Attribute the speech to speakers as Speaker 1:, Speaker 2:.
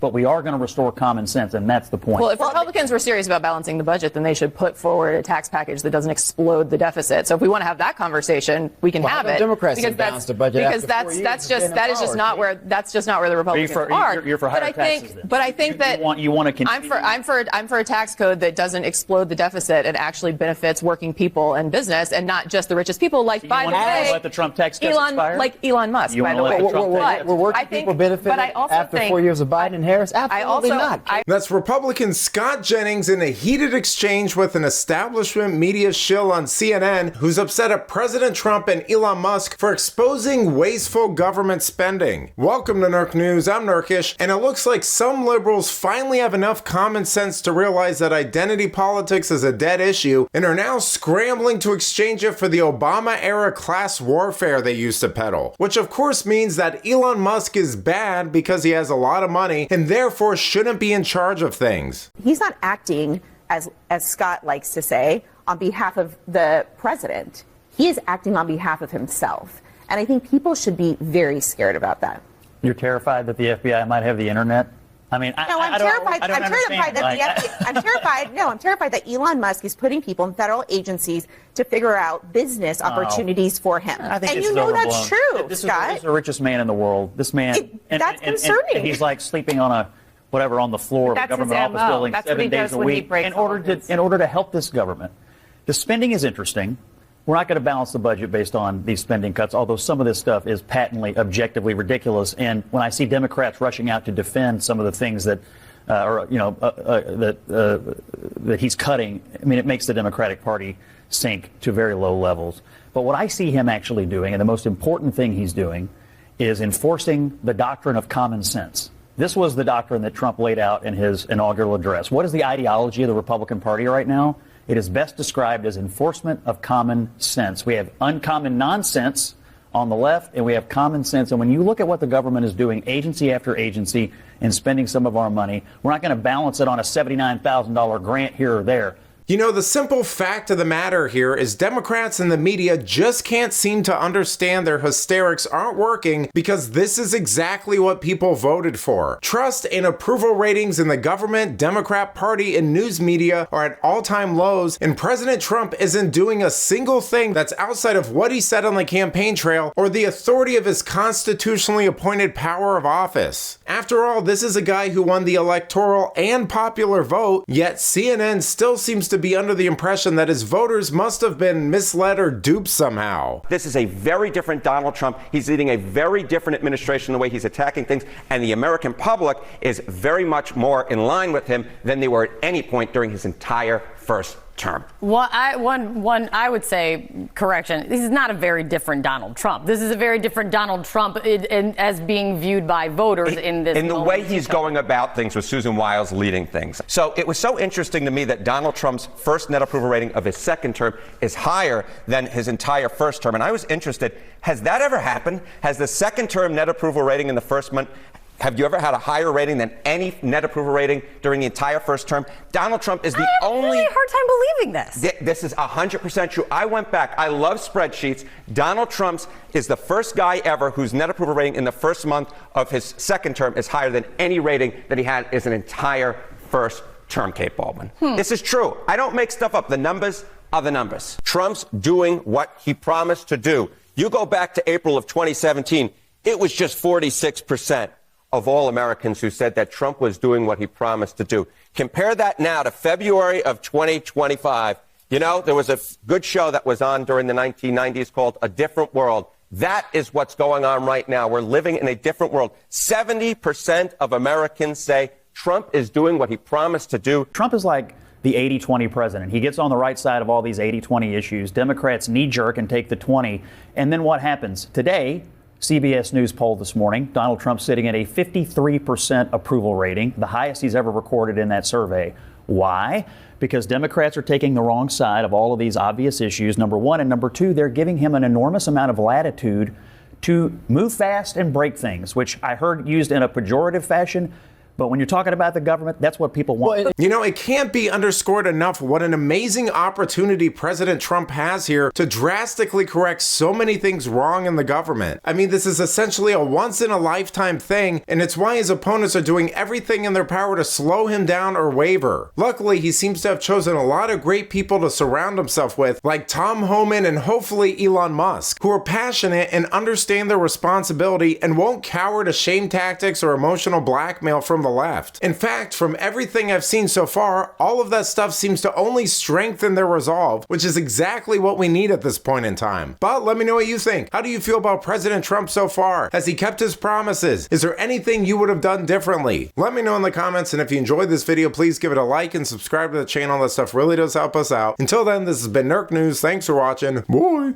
Speaker 1: But we are going to restore common sense, and that's the point.
Speaker 2: Well, if Republicans were serious about balancing the budget, then they should put forward a tax package that doesn't explode the deficit. So if we want to have that conversation, we can have it.
Speaker 3: Democrats have balanced the budget
Speaker 2: because that's just not where the Republicans are.
Speaker 1: You're for higher taxes.
Speaker 2: But I think that
Speaker 1: you want to continue.
Speaker 2: I'm for a tax code that doesn't explode the deficit and actually benefits working people and business, and not just the richest people. Like, by the way,
Speaker 1: let the Trump tax cuts expire?
Speaker 2: Like Elon Musk, by the way.
Speaker 3: We're working people benefit after 4 years of Biden and Harris? Absolutely not.
Speaker 4: That's Republican Scott Jennings in a heated exchange with an establishment media shill on CNN who's upset at President Trump and Elon Musk for exposing wasteful government spending. Welcome to Nerk News. I'm Nerkish, and it looks like some liberals finally have enough common sense to realize that identity politics is a dead issue and are now scrambling to exchange it for the Obama-era class warfare they used to peddle, which of course means that Elon Musk is bad because he has a lot of money and therefore shouldn't be in charge of things.
Speaker 5: He's not acting, as Scott likes to say, on behalf of the president. He is acting on behalf of himself. And I think people should be very scared about that.
Speaker 1: You're terrified that the FBI might have the internet? I mean,
Speaker 5: I'm terrified that Elon Musk is putting people in federal agencies to figure out business opportunities for him.
Speaker 1: I think
Speaker 5: and you know that's true, Scott.
Speaker 1: This is the richest man in the world. This man,
Speaker 5: that's concerning.
Speaker 1: And he's like sleeping on on the floor of a government office building 7 days a week in order to help this government. The spending is interesting. We're not going to balance the budget based on these spending cuts, although some of this stuff is patently, objectively ridiculous. And when I see Democrats rushing out to defend some of the things that he's cutting, I mean, it makes the Democratic Party sink to very low levels. But what I see him actually doing, and the most important thing he's doing, is enforcing the doctrine of common sense. This was the doctrine that Trump laid out in his inaugural address. What is the ideology of the Republican Party right now? It is best described as enforcement of common sense. We have uncommon nonsense on the left, and we have common sense. And when you look at what the government is doing, agency after agency, and spending some of our money, we're not going to balance it on a $79,000 grant here or there.
Speaker 4: You know, the simple fact of the matter here is Democrats and the media just can't seem to understand their hysterics aren't working because this is exactly what people voted for. Trust and approval ratings in the government, Democrat Party, and news media are at all-time lows, and President Trump isn't doing a single thing that's outside of what he said on the campaign trail or the authority of his constitutionally appointed power of office. After all, this is a guy who won the electoral and popular vote, yet CNN still seems to be under the impression that his voters must have been misled or duped somehow.
Speaker 6: This is a very different Donald Trump. He's leading a very different administration the way he's attacking things, and the American public is very much more in line with him than they were at any point during his entire first term.
Speaker 7: Well, I would say, correction, this is not a very different Donald Trump. This is a very different Donald Trump as being viewed by voters in this.
Speaker 6: In the way he's going about things with Susan Wiles leading things. So it was so interesting to me that Donald Trump's first net approval rating of his second term is higher than his entire first term. And I was interested, has that ever happened? Has the second term net approval rating in the first month, have you ever had a higher rating than any net approval rating during the entire first term? Donald Trump is the only...
Speaker 7: I have a really hard time believing this.
Speaker 6: This is 100% true. I went back. I love spreadsheets. Donald Trump is the first guy ever whose net approval rating in the first month of his second term is higher than any rating that he had as an entire first term, Kate Baldwin. This is true. I don't make stuff up. The numbers are the numbers. Trump's doing what he promised to do. You go back to April of 2017, it was just 46% of all Americans who said that Trump was doing what he promised to do. Compare that now to February of 2025. You know, there was a good show that was on during the 1990s called A Different World. That is what's going on right now. We're living in a different world. 70% of Americans say Trump is doing what he promised to do.
Speaker 1: Trump is like the 80-20 president. He gets on the right side of all these 80-20 issues. Democrats knee-jerk and take the 20. And then what happens? Today, CBS News poll this morning, Donald Trump sitting at a 53% approval rating, the highest he's ever recorded in that survey. Why? Because Democrats are taking the wrong side of all of these obvious issues, number one. And number two, they're giving him an enormous amount of latitude to move fast and break things, which I heard used in a pejorative fashion. But when you're talking about the government, that's what people want.
Speaker 4: Well, you know, it can't be underscored enough what an amazing opportunity President Trump has here to drastically correct so many things wrong in the government. I mean, this is essentially a once-in-a-lifetime thing, and it's why his opponents are doing everything in their power to slow him down or waver. Luckily, he seems to have chosen a lot of great people to surround himself with, like Tom Homan and hopefully Elon Musk, who are passionate and understand their responsibility and won't cower to shame tactics or emotional blackmail from the left. In fact, from everything I've seen so far, all of that stuff seems to only strengthen their resolve, which is exactly what we need at this point in time. But let me know what you think. How do you feel about President Trump so far? Has he kept his promises? Is there anything you would have done differently? Let me know in the comments, and if you enjoyed this video, please give it a like and subscribe to the channel. That stuff really does help us out. Until then, this has been Nerk News. Thanks for watching. Bye!